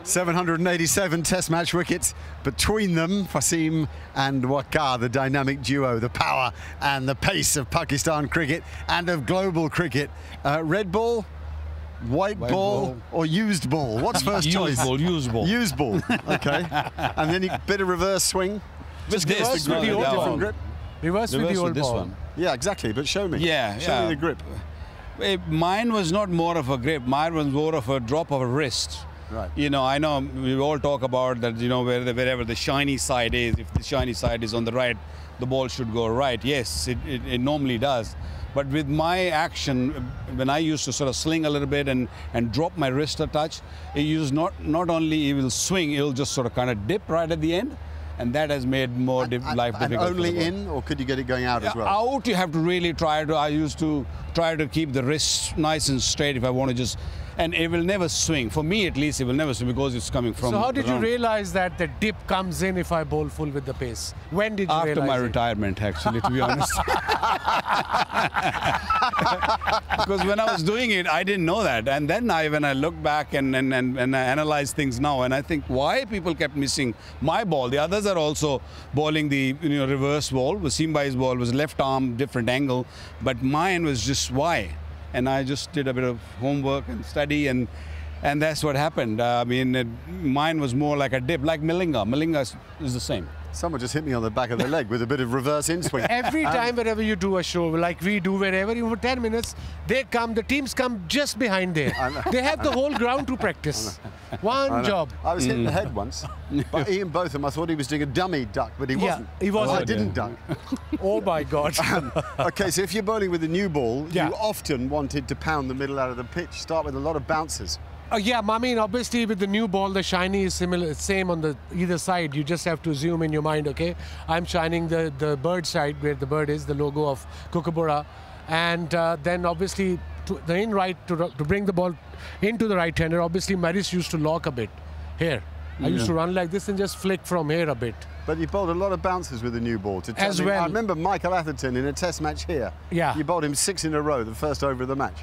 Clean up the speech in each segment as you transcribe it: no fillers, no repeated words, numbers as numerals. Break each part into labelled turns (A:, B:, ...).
A: 787 Test match wickets between them, Wasim and Waqar, the dynamic duo, the power and the pace of Pakistan cricket and of global cricket. Red ball, white ball, or used ball? What's first choice?
B: Used ball.
A: Used ball, okay. And then a bit of reverse swing.
B: With this,
A: with the different grip.
C: Reverse with the old
B: this
C: ball.
B: one.
A: Yeah, exactly, but show me. Show me the grip.
B: Mine was not more of a grip, mine was more of a drop of a wrist.
A: Right.
B: You know, I know we all talk about that, you know, wherever the shiny side is, if the shiny side is on the right, the ball should go right. Yes, it normally does. But with my action, when I used to sort of sling a little bit and drop my wrist a touch, it used not only it will swing, it will just sort of kind of dip right at the end. And that has made more life difficult.
A: And only in, or could you get it going out as well?
B: Out, you have to really try to. I used to try to keep the wrist nice and straight if I want to just. And it will never swing. For me, at least, it will never swing because it's coming from.
C: So how did you
B: around.
C: Realize that the dip comes in if I bowl full with the pace? When did you realize
B: After my
C: it?
B: retirement, actually, to be honest. Because when I was doing it, I didn't know that. And then when I look back and I analyze things now, and I think why people kept missing my ball. The others are also bowling the reverse ball. Wasim Bhai's ball was left arm, different angle. But mine was just why. And I just did a bit of homework and study, and that's what happened. I mean, mine was more like a dip, like Malinga. Malinga is the same.
A: Someone just hit me on the back of the leg with a bit of reverse in-swing.
C: Every time whenever you do a show, like we do wherever, even for 10 minutes, the teams come just behind there. They have the whole ground to practice. One job.
A: I was hit in the head once by Ian Botham. I thought he was doing a dummy duck, but he wasn't.
C: He wasn't.
A: I didn't duck.
C: Oh my God.
A: Okay, so if you're bowling with a new ball,
C: Yeah.
A: you often wanted to pound the middle out of the pitch, start with a lot of bounces.
C: Yeah, I mean, obviously with the new ball, the shiny is same on the either side. You just have to assume in your mind, okay, I'm shining the bird side where the bird is, the logo of Kookaburra. And then obviously the in right to bring the ball into the right hander, obviously my wrist used to lock a bit here. I used to run like this and just flick from here a bit.
A: But you bowled a lot of bounces with the new ball. To tell
C: As
A: me,
C: well.
A: I remember Michael Atherton in a test match here.
C: Yeah.
A: You bowled him 6 in a row, the first over of the match.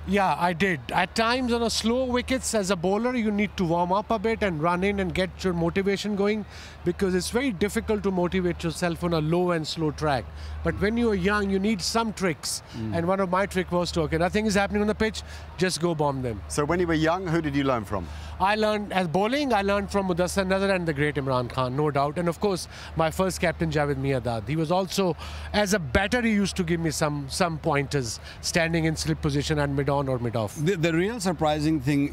C: Yeah, I did. At times on a slow wickets as a bowler, you need to warm up a bit and run in and get your motivation going, because it's very difficult to motivate yourself on a low and slow track. But when you're young, you need some tricks. And one of my tricks was to, okay, nothing is happening on the pitch, just go bomb them.
A: So when you were young, who did you learn from?
C: I learned, as bowling, I learned from Mudassar Nazar and the great Imran Khan, no doubt. And of course, my first captain, Javed Miandad. He was also, as a batter, he used to give me some pointers, standing in slip position and mid-on or mid-off.
B: The real surprising thing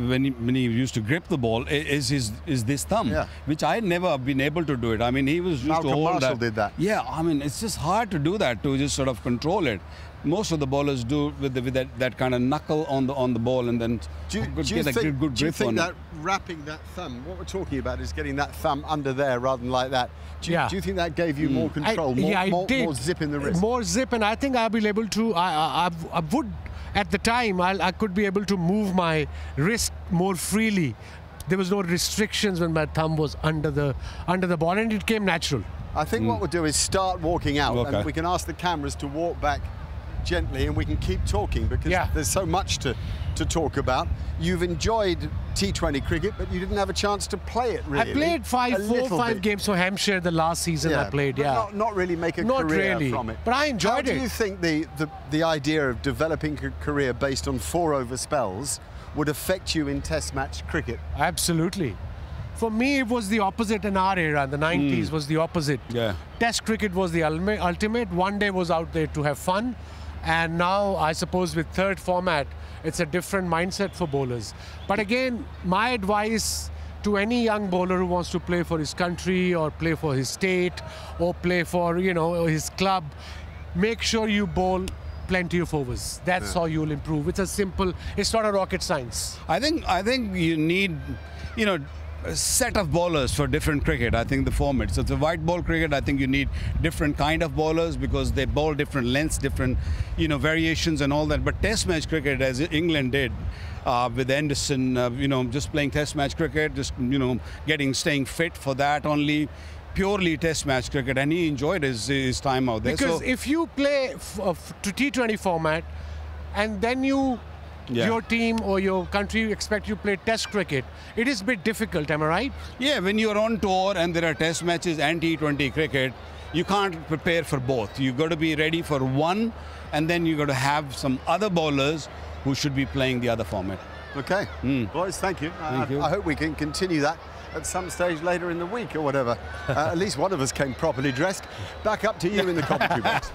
B: when he used to grip the ball is this thumb, which I had never been able to do it. I mean, he was used to hold
A: Marshall
B: that.
A: did that.
B: Yeah, I mean, it's just hard to do that, to just sort of control it. Most of the bowlers do with that kind of knuckle on the ball, and then
A: Do you think that wrapping that thumb, what we're talking about is getting that thumb under there rather than like that. Do you think that gave you more control, more zip in the wrist?
C: More zip, and I think I'll be able to, I would, at the time, I could be able to move my wrist more freely. There was no restrictions when my thumb was under the ball, and it came natural.
A: I think what we'll do is start walking out, and we can ask the cameras to walk back gently, and we can keep talking, because there's so much to talk about. You've enjoyed T20 cricket, but you didn't have a chance to play it, really.
C: I played 4 or 5 games for Hampshire the last season I played,
A: but not really make a career from it.
C: But I enjoyed it.
A: How do you think the idea of developing a career based on 4-over spells would affect you in test match cricket?
C: Absolutely. For me, it was the opposite in our era. The 90s was the opposite.
B: Yeah.
C: Test cricket was the ultimate. One day was out there to have fun. And now, I suppose, with third format, it's a different mindset for bowlers. But again, my advice to any young bowler who wants to play for his country or play for his state or play for, his club, make sure you bowl plenty of overs. That's how you'll improve. It's a simple, it's not a rocket science.
B: I think you need, a set of bowlers for different cricket. I think the format. So it's a white ball cricket. I think you need different kind of bowlers because they bowl different lengths, different, variations and all that. But Test match cricket, as England did with Anderson, just playing Test match cricket, just staying fit for that only. Purely Test match cricket, and he enjoyed his time out there.
C: Because if you play to T20 format, and then you
B: Yeah.
C: your team or your country expect you to play test cricket, it is a bit difficult, am I right?
B: Yeah, when you're on tour and there are test matches and T20 cricket, you can't prepare for both. You've got to be ready for one, and then you've got to have some other bowlers who should be playing the other format.
A: Okay. Boys, thank you.
B: Thank you.
A: I hope we can continue that at some stage later in the week or whatever. At least one of us came properly dressed. Back up to you in the commentary box.